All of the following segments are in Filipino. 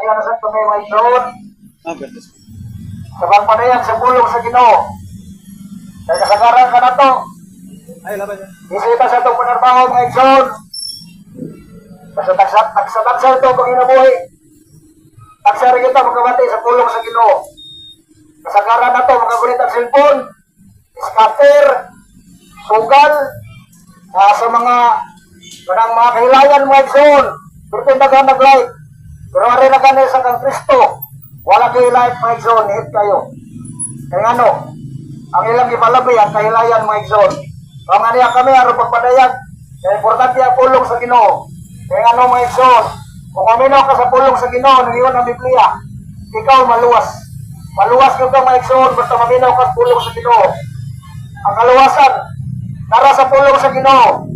Padayan sa ito may mga igsoon. Goodness. Sabang padayan sa pulong sa Ginoo. Kaya kasagaran ka na to. Ay, laban yan. Isita sa itong panarbaho mga igsoon. Basta taksa ito kung inabuhi. Taksa rin kita magkabati sa pulong sa Ginoo. Kasagaran na to, makagulit ang cellphone, scatter, sugal, sa mga kahilayan mga igsoon. Pertindagan nag-like. Pero rin na ganit sa kang Kristo. Wala kayo like mga igsoon, hit kayo. Kaya ano, ang ilang ipalabi ang kahilayan mga igsoon. Kung ano kami, araw pagpadayag, kaya importante ang pulong sa Ginoo. Kaya ano mga igsoon, kung uminaw ka sa pulong sa Ginoo, nag-iwan ang Biblia, ikaw maluwas. Maluwas ka mga igsoon, basta maminaw ka sa pulong sa Ginoo. Ang kaluwasan, tara sa pulong sa Ginoo.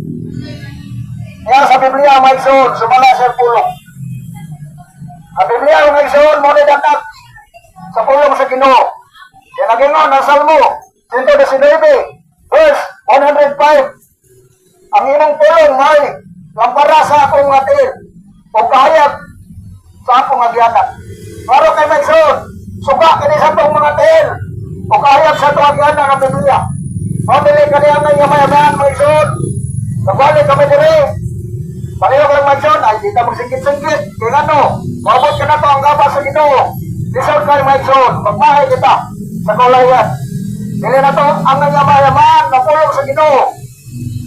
Kaya sa Biblia mga igsoon, sumala sa pulong. Ang Biblia mga igsoon, mo nidatak sa pulong sa Ginoo. Kaya nagingon, ang Salmo, 119, verse 105. Ang imong pulong may lampara sa akong atil o kahayag sa akong agyanan. Pero kay Magson, suga kini sa itong mga atil o kahayag sa itong agyanan ng Biblia. Pabili ka niya may yamayaman, Magson. Nagbalik kami diri. Paliho ka ng Magson, ay di ka magsingkit-singkit. Kaya ano, mabot ka na to ang gabas sa Ginoo. Listen kay Magson, magmahay kita sa kulayan. Dili na to ang nangyaman na pulong sa Ginoo.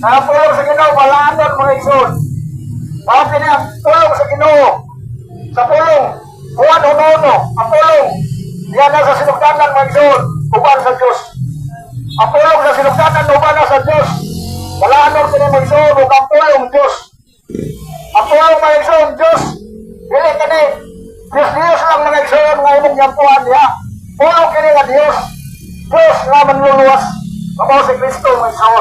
Na pulong sa Ginoo, malaanon mga igsoon. Bakit niya pulong sa Ginoo? Sa pulong, buwan uno-uno, ang pulong. Diyan na sa sinugdanan mga igsoon, uban sa Diyos. Ang pulong sa sinugdanan, uban na sa Diyos. Malaanon kini mga igsoon, ug ang pulong Diyos. Ang pulong mga igsoon, Diyos. Dili kini, Diyos lang mga igsoon, nga imong yampuan niya. Pulong kini nga Diyos. Diyos nga manluluwas. Mabaw si Kristo, mga igsoon.